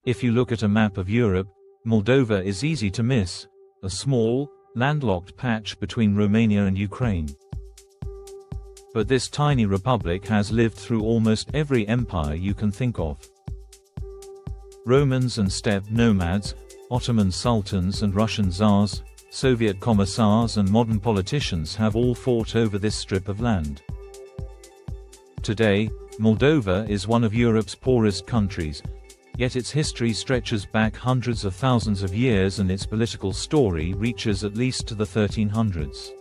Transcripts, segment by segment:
If you look at a map of Europe, Moldova is easy to miss, a small, landlocked patch between Romania and Ukraine. But this tiny republic has lived through almost every empire you can think of. Romans and steppe nomads, Ottoman sultans and Russian tsars, Soviet commissars and modern politicians have all fought over this strip of land. Today, Moldova is one of Europe's poorest countries, yet its history stretches back hundreds of thousands of years and its political story reaches at least to the 1300s.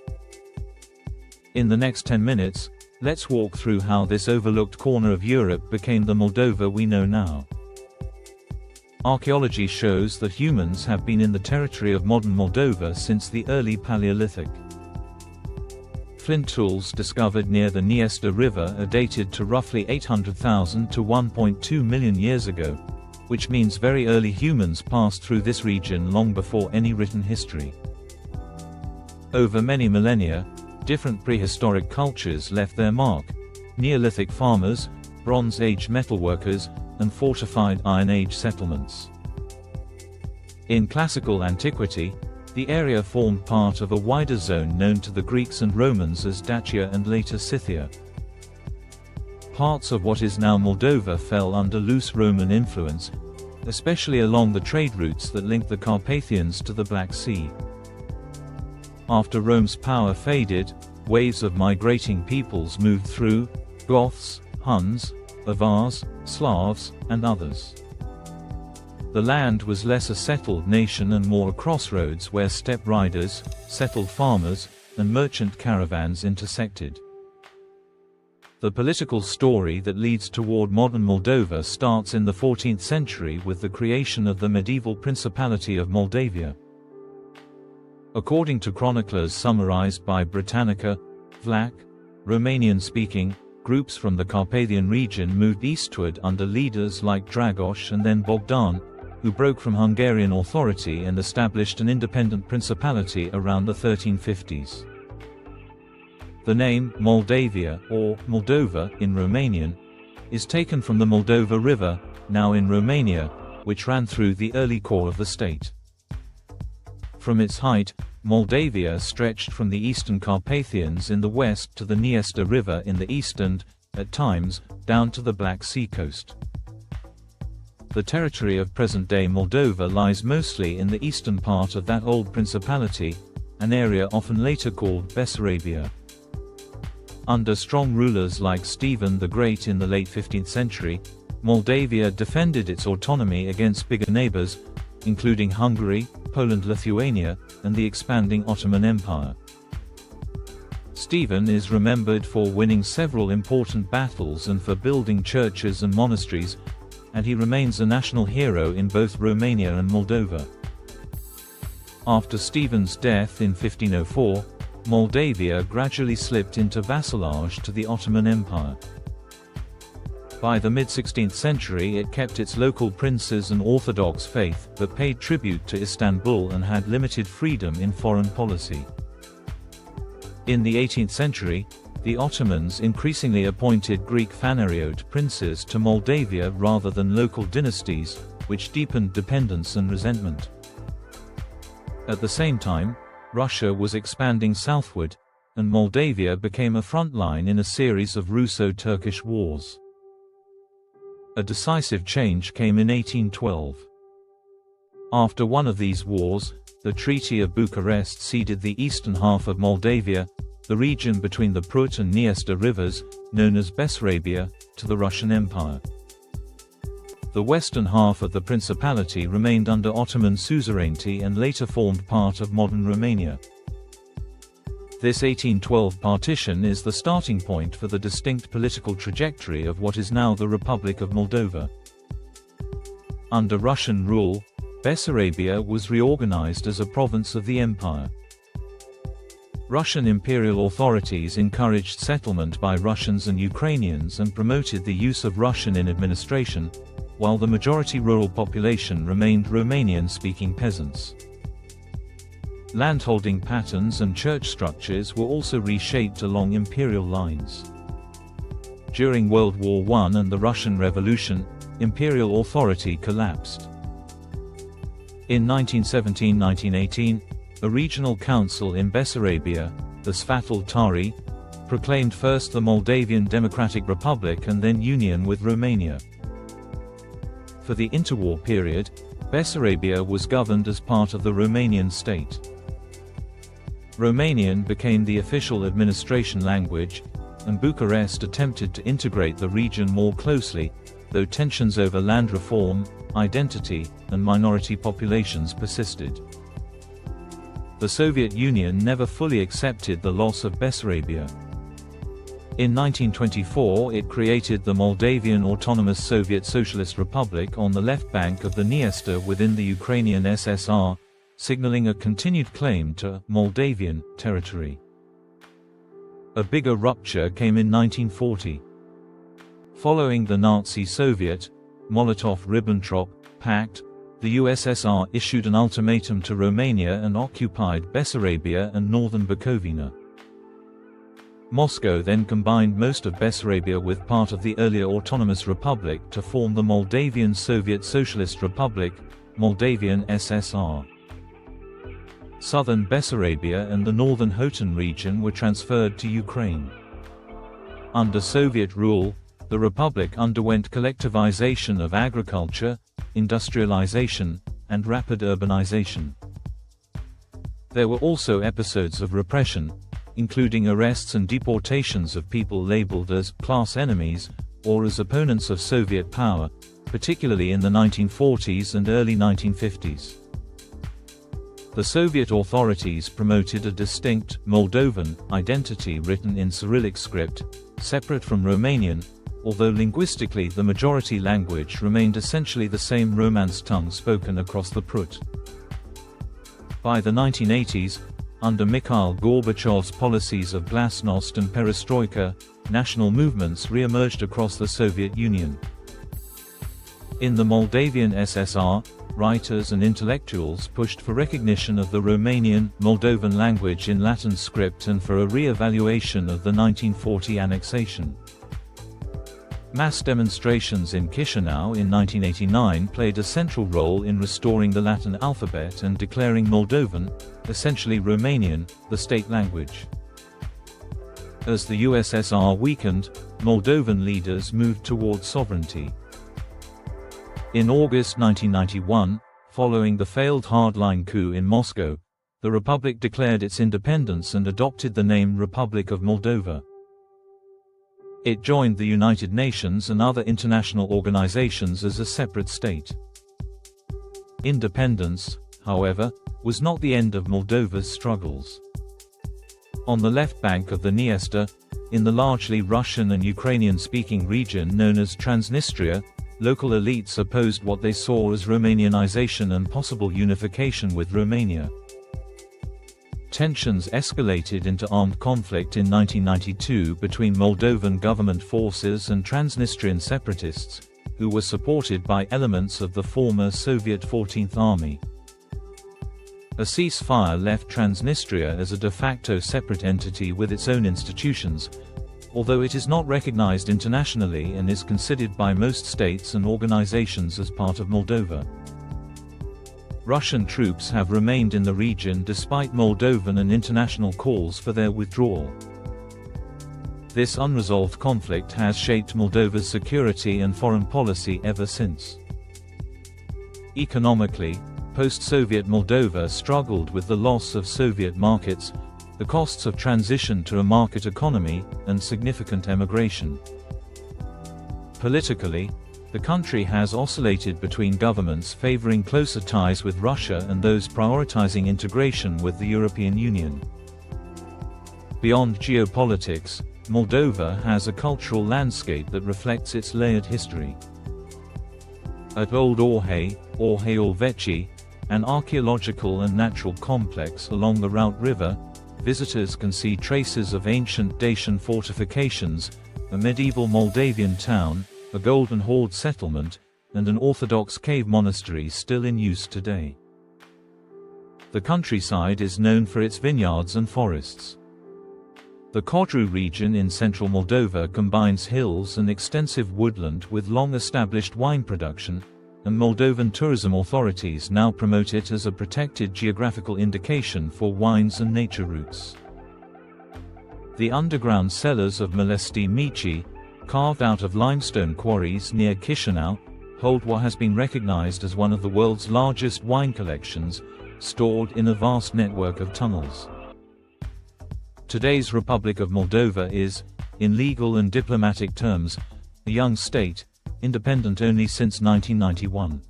In the next 10 minutes, let's walk through how this overlooked corner of Europe became the Moldova we know now. Archaeology shows that humans have been in the territory of modern Moldova since the early Paleolithic. Flint tools discovered near the Dniester River are dated to roughly 800,000 to 1.2 million years ago, which means very early humans passed through this region long before any written history. Over many millennia, different prehistoric cultures left their mark: Neolithic farmers, Bronze Age metalworkers, and fortified Iron Age settlements. In classical antiquity, the area formed part of a wider zone known to the Greeks and Romans as Dacia and later Scythia. Parts of what is now Moldova fell under loose Roman influence, especially along the trade routes that linked the Carpathians to the Black Sea. After Rome's power faded, waves of migrating peoples moved through: Goths, Huns, Avars, Slavs, and others. The land was less a settled nation and more a crossroads where steppe riders, settled farmers, and merchant caravans intersected. The political story that leads toward modern Moldova starts in the 14th century with the creation of the medieval Principality of Moldavia. According to chroniclers summarized by Britannica, Vlach, Romanian-speaking groups from the Carpathian region moved eastward under leaders like Dragoș and then Bogdan, who broke from Hungarian authority and established an independent principality around the 1350s. The name Moldavia, or Moldova in Romanian, is taken from the Moldova River, now in Romania, which ran through the early core of the state. From its height, Moldavia stretched from the eastern Carpathians in the west to the Dniester River in the east and, at times, down to the Black Sea coast. The territory of present-day Moldova lies mostly in the eastern part of that old principality, an area often later called Bessarabia. Under strong rulers like Stephen the Great in the late 15th century, Moldavia defended its autonomy against bigger neighbors, including Hungary, Poland-Lithuania, and the expanding Ottoman Empire. Stephen is remembered for winning several important battles and for building churches and monasteries, and he remains a national hero in both Romania and Moldova. After Stephen's death in 1504, Moldavia gradually slipped into vassalage to the Ottoman Empire. By the mid-16th century it kept its local princes and Orthodox faith, but paid tribute to Istanbul and had limited freedom in foreign policy. In the 18th century, the Ottomans increasingly appointed Greek Phanariote princes to Moldavia rather than local dynasties, which deepened dependence and resentment. At the same time, Russia was expanding southward, and Moldavia became a front line in a series of Russo-Turkish wars. A decisive change came in 1812. After one of these wars, the Treaty of Bucharest ceded the eastern half of Moldavia, the region between the Prut and Dniester rivers, known as Bessarabia, to the Russian Empire. The western half of the principality remained under Ottoman suzerainty and later formed part of modern Romania. This 1812 partition is the starting point for the distinct political trajectory of what is now the Republic of Moldova. Under Russian rule, Bessarabia was reorganized as a province of the empire. Russian imperial authorities encouraged settlement by Russians and Ukrainians and promoted the use of Russian in administration, while the majority rural population remained Romanian-speaking peasants. Landholding patterns and church structures were also reshaped along imperial lines. During World War I and the Russian Revolution, imperial authority collapsed. In 1917–1918, a regional council in Bessarabia, the Sfatul Tari, proclaimed first the Moldavian Democratic Republic and then union with Romania. For the interwar period, Bessarabia was governed as part of the Romanian state. Romanian became the official administration language, and Bucharest attempted to integrate the region more closely, though tensions over land reform, identity, and minority populations persisted. The Soviet Union never fully accepted the loss of Bessarabia. In 1924 it created the Moldavian Autonomous Soviet Socialist Republic on the left bank of the Dniester within the Ukrainian SSR, signaling a continued claim to Moldavian territory. A bigger rupture came in 1940. Following the Nazi-Soviet, Molotov–Ribbentrop Pact, the USSR issued an ultimatum to Romania and occupied Bessarabia and northern Bukovina. Moscow then combined most of Bessarabia with part of the earlier autonomous republic to form the Moldavian Soviet Socialist Republic, Moldavian SSR. Southern Bessarabia and the northern Hotan region were transferred to Ukraine. Under Soviet rule, the republic underwent collectivization of agriculture, industrialization, and rapid urbanization. There were also episodes of repression, including arrests and deportations of people labeled as class enemies or as opponents of Soviet power, particularly in the 1940s and early 1950s. The Soviet authorities promoted a distinct Moldovan identity written in Cyrillic script, separate from Romanian, although linguistically the majority language remained essentially the same Romance tongue spoken across the Prut. By the 1980s, under Mikhail Gorbachev's policies of glasnost and perestroika, national movements re-emerged across the Soviet Union. In the Moldavian SSR, writers and intellectuals pushed for recognition of the Romanian, Moldovan language in Latin script and for a re-evaluation of the 1940 annexation. Mass demonstrations in Chișinău in 1989 played a central role in restoring the Latin alphabet and declaring Moldovan, essentially Romanian, the state language. As the USSR weakened, Moldovan leaders moved toward sovereignty. In August 1991, following the failed hardline coup in Moscow, the republic declared its independence and adopted the name Republic of Moldova. It joined the United Nations and other international organizations as a separate state. Independence, however, was not the end of Moldova's struggles. On the left bank of the Dniester, in the largely Russian and Ukrainian-speaking region known as Transnistria, local elites opposed what they saw as Romanianization and possible unification with Romania. Tensions escalated into armed conflict in 1992 between Moldovan government forces and Transnistrian separatists, who were supported by elements of the former Soviet 14th Army. A ceasefire left Transnistria as a de facto separate entity with its own institutions, although it is not recognized internationally and is considered by most states and organizations as part of Moldova. Russian troops have remained in the region despite Moldovan and international calls for their withdrawal. This unresolved conflict has shaped Moldova's security and foreign policy ever since. Economically, post-Soviet Moldova struggled with the loss of Soviet markets, the costs of transition to a market economy, and significant emigration. Politically, the country has oscillated between governments favoring closer ties with Russia and those prioritizing integration with the European Union. Beyond geopolitics, Moldova has a cultural landscape that reflects its layered history. At Old Orhei, Orhei-Vechi, an archaeological and natural complex along the Rout River, visitors can see traces of ancient Dacian fortifications, a medieval Moldavian town, a Golden Horde settlement, and an Orthodox cave monastery still in use today. The countryside is known for its vineyards and forests. The Codru region in central Moldova combines hills and extensive woodland with long-established wine production, and Moldovan tourism authorities now promote it as a protected geographical indication for wines and nature routes. The underground cellars of Mălăștii Mici, carved out of limestone quarries near Chișinău, hold what has been recognized as one of the world's largest wine collections, stored in a vast network of tunnels. Today's Republic of Moldova is, in legal and diplomatic terms, a young state, independent only since 1991.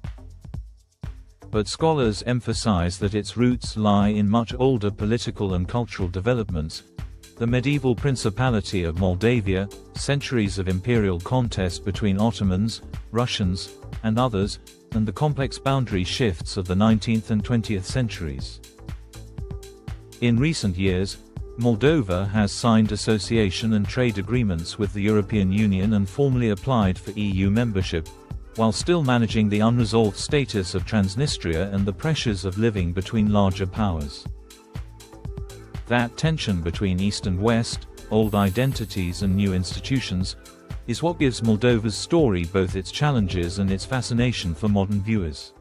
But scholars emphasize that its roots lie in much older political and cultural developments: the medieval Principality of Moldavia, centuries of imperial contest between Ottomans, Russians, and others, and the complex boundary shifts of the 19th and 20th centuries. In recent years, Moldova has signed association and trade agreements with the European Union and formally applied for EU membership, while still managing the unresolved status of Transnistria and the pressures of living between larger powers. That tension between East and West, old identities and new institutions, is what gives Moldova's story both its challenges and its fascination for modern viewers.